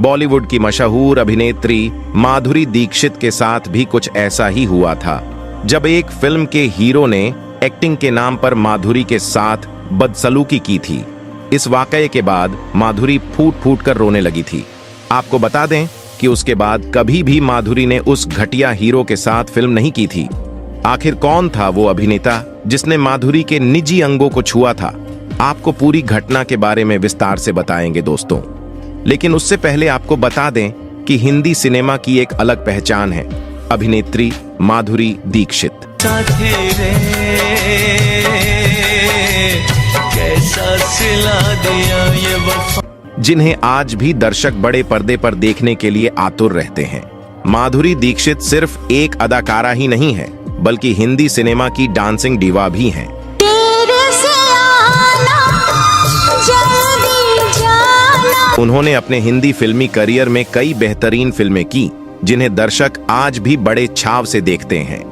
बॉलीवुड की मशहूर अभिनेत्री माधुरी दीक्षित के साथ भी कुछ ऐसा ही हुआ था, जब एक फिल्म के हीरो ने एक्टिंग के नाम पर माधुरी के साथ बदसलूकी की थी। इस वाकये के बाद माधुरी फूट फूट कर रोने लगी थी। आपको बता दें कि उसके बाद कभी भी माधुरी ने उस घटिया हीरो के साथ फिल्म नहीं की थी। आखिर कौन था वो अभिनेता जिसने माधुरी के निजी अंगों को छुआ था? आपको पूरी घटना के बारे में विस्तार से बताएंगे दोस्तों, लेकिन उससे पहले आपको बता दें कि हिंदी सिनेमा की एक अलग पहचान है, अभिनेत्री माधुरी दीक्षित। कैसा सिला दिया ये वफा, जिन्हें आज भी दर्शक बड़े पर्दे पर देखने के लिए आतुर रहते हैं। माधुरी दीक्षित सिर्फ एक अदाकारा ही नहीं है, बल्कि हिंदी सिनेमा की डांसिंग डीवा भी हैं। उन्होंने अपने हिंदी फिल्मी करियर में कई बेहतरीन फिल्में की, जिन्हें दर्शक आज भी बड़े छाव से देखते हैं।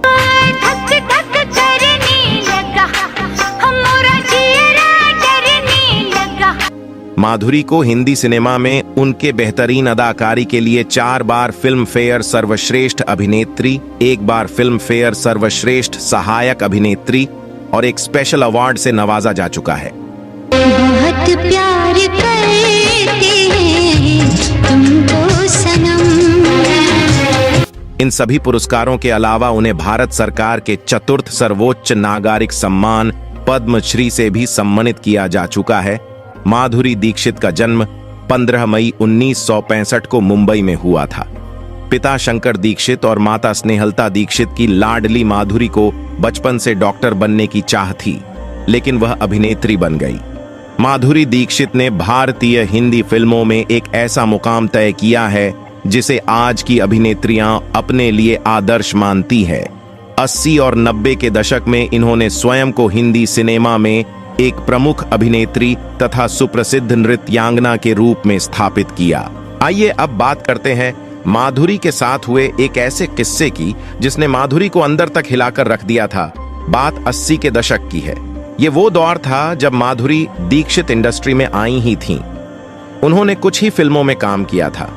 माधुरी को हिंदी सिनेमा में उनके बेहतरीन अदाकारी के लिए 4 बार फिल्म फेयर सर्वश्रेष्ठ अभिनेत्री, 1 बार फिल्म फेयर सर्वश्रेष्ठ सहायक अभिनेत्री और एक स्पेशल अवार्ड से नवाजा जा चुका है। बहुत प्यार करते हैं तुमको सनम। इन सभी पुरस्कारों के अलावा उन्हें भारत सरकार के चतुर्थ सर्वोच्च नागरिक सम्मान पद्मश्री से भी सम्मानित किया जा चुका है। माधुरी दीक्षित का जन्म 15 मई 1965 को मुंबई में हुआ था। पिता शंकर दीक्षित और माता स्नेहलता दीक्षित की लाडली माधुरी को बचपन से डॉक्टर बनने की चाह थी, लेकिन वह अभिनेत्री बन गई। माधुरी दीक्षित ने भारतीय हिंदी फिल्मों में एक ऐसा मुकाम तय किया है जिसे आज की अभिनेत्रियां अपने लिए आदर्श मानती है। 80 और 90 के दशक में इन्होंने स्वयं को हिंदी सिनेमा में एक प्रमुख अभिनेत्री तथा सुप्रसिद्ध नृत्यांगना के रूप में स्थापित किया। आइए अब बात करते हैं माधुरी के साथ हुए एक ऐसे किस्से की जिसने माधुरी को अंदर तक हिलाकर रख दिया था। बात 80 के दशक की है। ये वो दौर था जब माधुरी दीक्षित इंडस्ट्री में आई ही थीं। उन्होंने कुछ ही फिल्मों में काम किया था।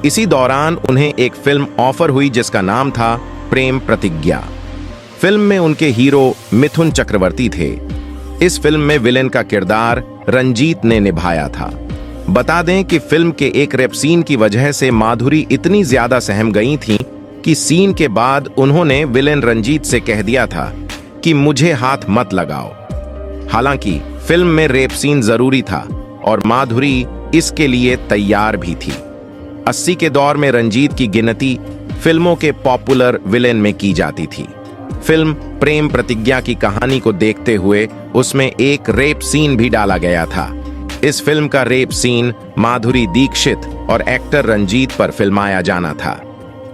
इसी दौरान उन्हें एक फिल्म ऑफर हुई जिसका नाम था प्रेम प्रतिज्ञा। फिल्म में उनके हीरो मिथुन चक्रवर्ती थे। इस फिल्म में विलेन का किरदार रंजीत ने निभाया था। बता दें कि फिल्म के एक रेप सीन की वजह से माधुरी इतनी ज्यादा सहम गई थीं कि सीन के बाद उन्होंने विलेन रंजीत से कह दिया था कि मुझे हाथ मत लगाओ। हालांकि फिल्म में रेप सीन जरूरी था और माधुरी इसके लिए तैयार भी थी। 80 के दौर में रंजीत की गिनती फिल्मों के पॉपुलर विलेन में की जाती थी। फिल्म प्रेम प्रतिज्ञा की कहानी को देखते हुए उसमें एक रेप सीन भी डाला गया था। इस फिल्म का रेप सीन माधुरी दीक्षित और एक्टर रंजीत पर फिल्माया जाना था।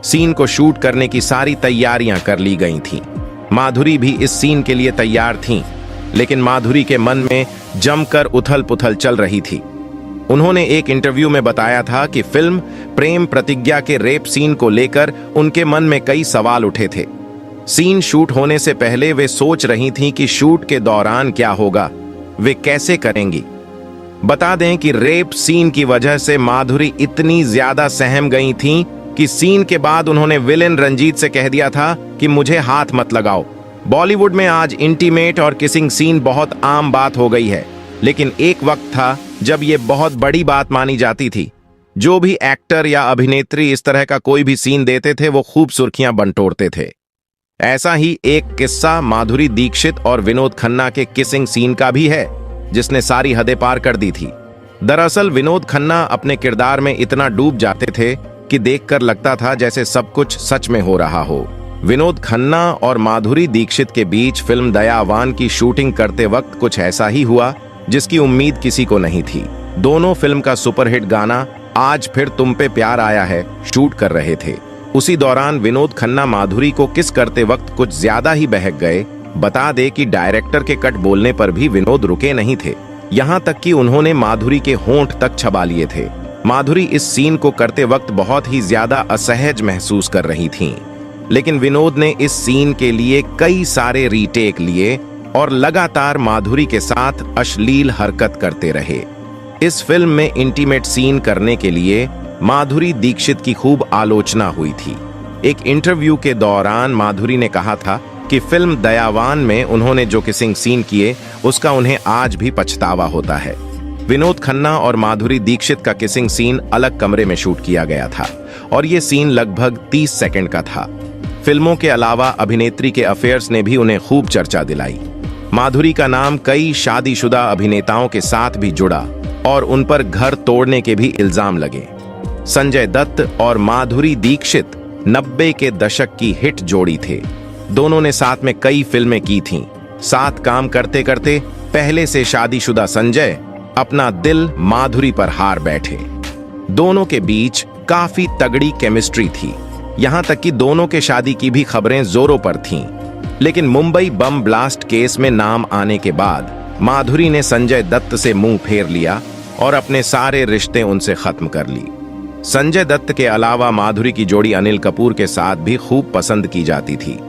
सीन को शूट करने की सारी तैयारियां कर ली गई थीं। माधुरी भी इस सीन के लिए तैयार थीं, लेकिन माधुरी के मन में जमकर उथल-पुथल चल रही थी। उन्होंने एक इंटरव्यू में बताया था कि फिल्म प्रेम प्रतिज्ञा के रेप सीन को लेकर उनके मन में कई सवाल उठे थे। सीन शूट होने से पहले वे सोच रही थीं कि शूट के दौरान क्या होगा, वे कैसे करेंगी। बता दें कि रेप सीन की वजह से माधुरी इतनी ज्यादा सहम गई थीं कि सीन के बाद उन्होंने विलेन रंजीत से कह दिया था कि मुझे हाथ मत लगाओ। बॉलीवुड में आज इंटीमेट और किसिंग सीन बहुत आम बात हो गई है, लेकिन एक वक्त था जब ये बहुत बड़ी बात मानी जाती थी। जो भी एक्टर या अभिनेत्री इस तरह का कोई भी सीन देते थे वो खूब सुर्खियां बटोरते थे। ऐसा ही एक किस्सा माधुरी दीक्षित और विनोद खन्ना के किसिंग सीन का भी है, जिसने सारी हदें पार कर दी थी। दरअसल विनोद खन्ना अपने किरदार में इतना डूब जाते थे कि देखकर लगता था जैसे सब कुछ सच में हो रहा हो। विनोद खन्ना और माधुरी दीक्षित के बीच फिल्म दयावान की शूटिंग करते वक्त कुछ ऐसा ही हुआ जिसकी उम्मीद किसी को नहीं थी। दोनों फिल्म का सुपरहिट गाना आज फिर तुम पे प्यार आया है शूट कर रहे थे। उसी दौरान विनोद खन्ना माधुरी को किस करते वक्त कुछ ज्यादा ही बहक गए। बता दे कि डायरेक्टर के कट बोलने पर भी विनोद रुके नहीं थे, यहाँ तक कि उन्होंने माधुरी के होंठ तक छबा लिए थे। माधुरी इस सीन को करते वक्त बहुत ही ज्यादा असहज महसूस कर रही थीं, लेकिन विनोद ने इस सीन के लिए कई सारे रीटेक लिए और लगातार माधुरी के साथ अश्लील हरकत करते रहे। इस फिल्म में इंटीमेट सीन करने के लिए माधुरी दीक्षित की खूब आलोचना हुई थी। एक इंटरव्यू के दौरान माधुरी ने कहा था कि फिल्म दयावान में उन्होंने जो किसिंग सीन किए उसका उन्हें आज भी पछतावा होता है। विनोद खन्ना और माधुरी दीक्षित का किसिंग सीन अलग कमरे में शूट किया गया था और ये सीन लगभग 30 सेकंड का था। फिल्मों के अलावा अभिनेत्री के अफेयर्स ने भी उन्हें खूब चर्चा दिलाई। माधुरी का नाम कई शादीशुदा अभिनेताओं के साथ भी जुड़ा और उन पर घर तोड़ने के भी इल्जाम लगे। संजय दत्त और माधुरी दीक्षित 90 के दशक की हिट जोड़ी थे। दोनों ने साथ में कई फिल्में की थीं। साथ काम करते करते पहले से शादीशुदा संजय अपना दिल माधुरी पर हार बैठे। दोनों के बीच काफी तगड़ी केमिस्ट्री थी, यहां तक कि दोनों के शादी की भी खबरें जोरों पर थीं। लेकिन मुंबई बम ब्लास्ट केस में नाम आने के बाद माधुरी ने संजय दत्त से मुंह फेर लिया और अपने सारे रिश्ते उनसे खत्म कर ली। संजय दत्त के अलावा माधुरी की जोड़ी अनिल कपूर के साथ भी खूब पसंद की जाती थी।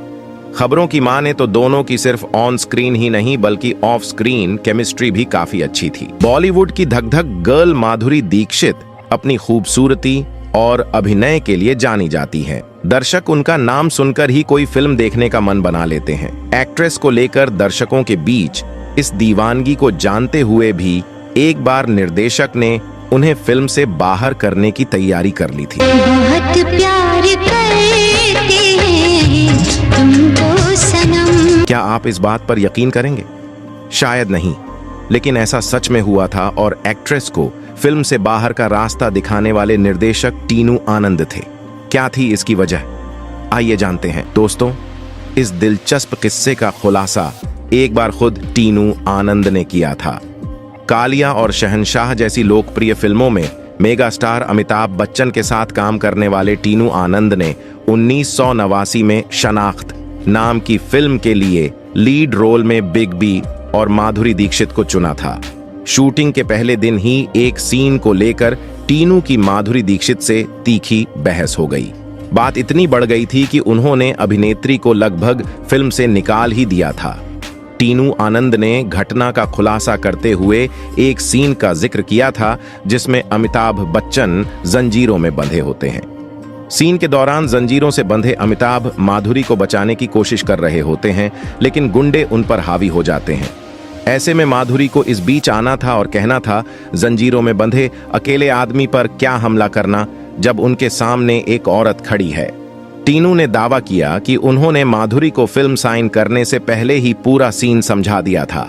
खबरों की माने तो दोनों की सिर्फ ऑन स्क्रीन ही नहीं बल्कि ऑफ स्क्रीन केमिस्ट्री भी काफी अच्छी थी। बॉलीवुड की धक धक गर्ल माधुरी दीक्षित अपनी खूबसूरती और अभिनय के लिए जानी जाती हैं। दर्शक उनका नाम सुनकर ही कोई फिल्म देखने का मन बना लेते हैं। एक्ट्रेस को लेकर दर्शकों के बीच इस दीवानगी को जानते हुए भी एक बार निर्देशक ने उन्हें फिल्म से बाहर करने की तैयारी कर ली थी। बहुत प्यार करते हैं तुमको सनम। क्या आप इस बात पर यकीन करेंगे? शायद नहीं, लेकिन ऐसा सच में हुआ था और एक्ट्रेस को फिल्म से बाहर का रास्ता दिखाने वाले निर्देशक टीनू आनंद थे। क्या थी इसकी वजह? आइए जानते हैं। दोस्तों, इस दिलचस्प किस्से का खुलासा एक बार खुद टीनू आनंद ने किया था। कालिया और शहंशाह जैसी लोकप्रिय फिल्मों में मेगा स्टार अमिताभ बच्चन के साथ काम करने वाले टीनू आनंद ने 1989 में शनाख्त नाम की फिल्म के लिए लीड रोल में बिग बी और माधुरी दीक्षित को चुना था। शूटिंग के पहले दिन ही एक सीन को लेकर टीनू की माधुरी दीक्षित से तीखी बहस हो गई। बात इतनी बढ़ गई थी कि उन्होंने अभिनेत्री को लगभग फिल्म से निकाल ही दिया था। टीनू आनंद ने घटना का खुलासा करते हुए एक सीन का जिक्र किया था जिसमें अमिताभ बच्चन जंजीरों में बंधे होते हैं। सीन के दौरान जंजीरों से बंधे अमिताभ माधुरी को बचाने की कोशिश कर रहे होते हैं, लेकिन गुंडे उन पर हावी हो जाते हैं। ऐसे में माधुरी को इस बीच आना था और कहना था, जंजीरों में बंधे अकेले आदमी पर क्या हमला करना जब उनके सामने एक औरत खड़ी है। टीनू ने दावा किया कि उन्होंने माधुरी को फिल्म साइन करने से पहले ही पूरा सीन समझा दिया था।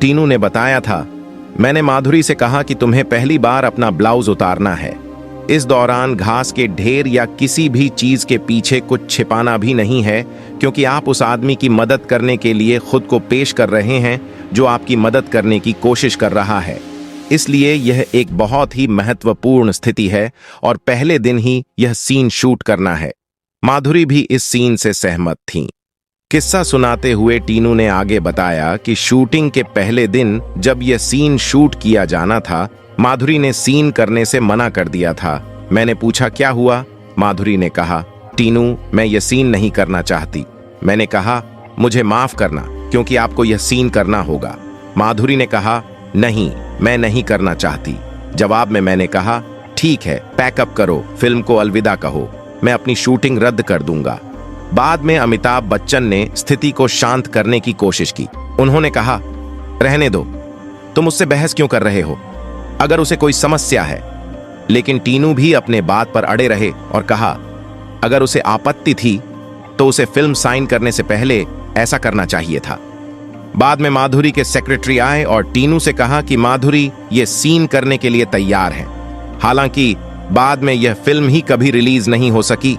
टीनू ने बताया था, मैंने माधुरी से कहा कि तुम्हें पहली बार अपना ब्लाउज उतारना है। इस दौरान घास के ढेर या किसी भी चीज के पीछे कुछ छिपाना भी नहीं है, क्योंकि आप उस आदमी की मदद करने के लिए खुद को पेश कर रहे हैं जो आपकी मदद करने की कोशिश कर रहा है। इसलिए यह एक बहुत ही महत्वपूर्ण स्थिति है और पहले दिन ही यह सीन शूट करना है। माधुरी भी इस सीन से सहमत थीं। किस्सा सुनाते हुए टीनू ने आगे बताया कि शूटिंग के पहले दिन जब यह सीन शूट किया जाना था, माधुरी ने सीन करने से मना कर दिया था। मैंने पूछा क्या हुआ? माधुरी ने कहा, टीनू, मैं यह सीन नहीं करना चाहती। मैंने कहा, मुझे माफ करना क्योंकि आपको यह सीन करना होगा। माधुरी ने कहा, नहीं, मैं नहीं करना चाहती। जवाब में मैंने कहा, ठीक है, पैकअप करो, फिल्म को अलविदा कहो, मैं अपनी शूटिंग रद्द कर दूंगा। बाद में अमिताभ बच्चन ने स्थिति को शांत करने की कोशिश की। उन्होंने कहा, रहने दो, तुम मुझसे बहस क्यों कर रहे हो? अगर उसे कोई समस्या है। लेकिन टीनू भी अपने बात पर अड़े रहे और कहा, अगर उसे आपत्ति थी तो उसे फिल्म साइन करने से पहले ऐसा करना चाहिए था। बाद में माधुरी के सेक्रेटरी आए और टीनू से कहा कि माधुरी ये सीन करने के लिए तैयार है। हालांकि बाद में यह फिल्म ही कभी रिलीज नहीं हो सकी।